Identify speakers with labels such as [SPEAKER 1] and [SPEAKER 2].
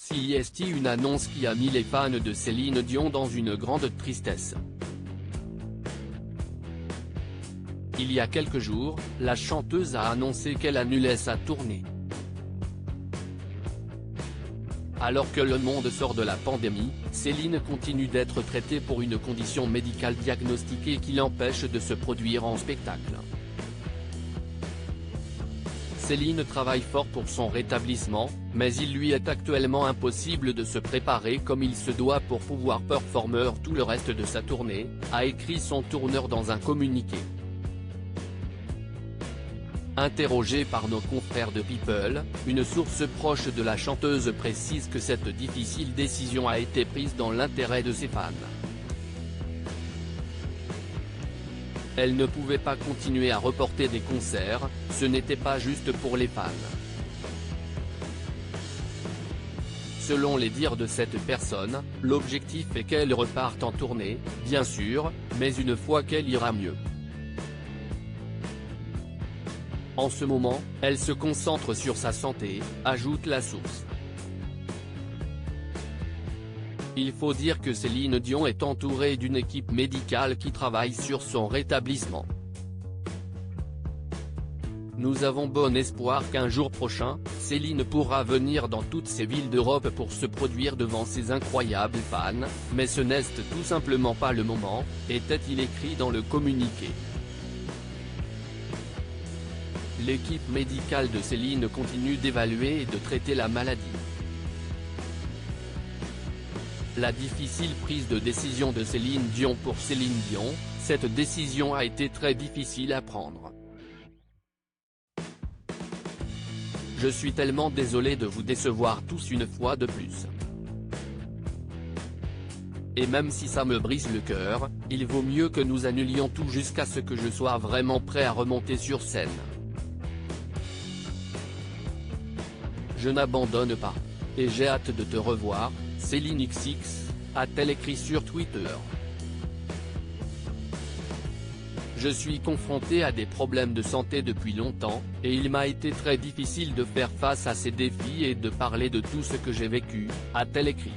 [SPEAKER 1] C'est une annonce qui a mis les fans de Céline Dion dans une grande tristesse. Il y a quelques jours, la chanteuse a annoncé qu'elle annulait sa tournée. Alors que le monde sort de la pandémie, Céline continue d'être traitée pour une condition médicale diagnostiquée qui l'empêche de se produire en spectacle. Céline travaille fort pour son rétablissement, mais il lui est actuellement impossible de se préparer comme il se doit pour pouvoir performer tout le reste de sa tournée, a écrit son tourneur dans un communiqué. Interrogé par nos confrères de People, une source proche de la chanteuse précise que cette difficile décision a été prise dans l'intérêt de ses fans. Elle ne pouvait pas continuer à reporter des concerts, ce n'était pas juste pour les fans. Selon les dires de cette personne, l'objectif est qu'elle reparte en tournée, bien sûr, mais une fois qu'elle ira mieux. En ce moment, elle se concentre sur sa santé, ajoute la source. Il faut dire que Céline Dion est entourée d'une équipe médicale qui travaille sur son rétablissement. Nous avons bon espoir qu'un jour prochain, Céline pourra venir dans toutes ces villes d'Europe pour se produire devant ses incroyables fans, mais ce n'est tout simplement pas le moment, était-il écrit dans le communiqué. L'équipe médicale de Céline continue d'évaluer et de traiter la maladie. La difficile prise de décision de Céline Dion pour Céline Dion, cette décision a été très difficile à prendre. Je suis tellement désolé de vous décevoir tous une fois de plus. Et même si ça me brise le cœur, il vaut mieux que nous annulions tout jusqu'à ce que je sois vraiment prêt à remonter sur scène. Je n'abandonne pas. Et j'ai hâte de te revoir, Céline XX, a-t-elle écrit sur Twitter. Je suis confronté à des problèmes de santé depuis longtemps, et il m'a été très difficile de faire face à ces défis et de parler de tout ce que j'ai vécu, a-t-elle écrit.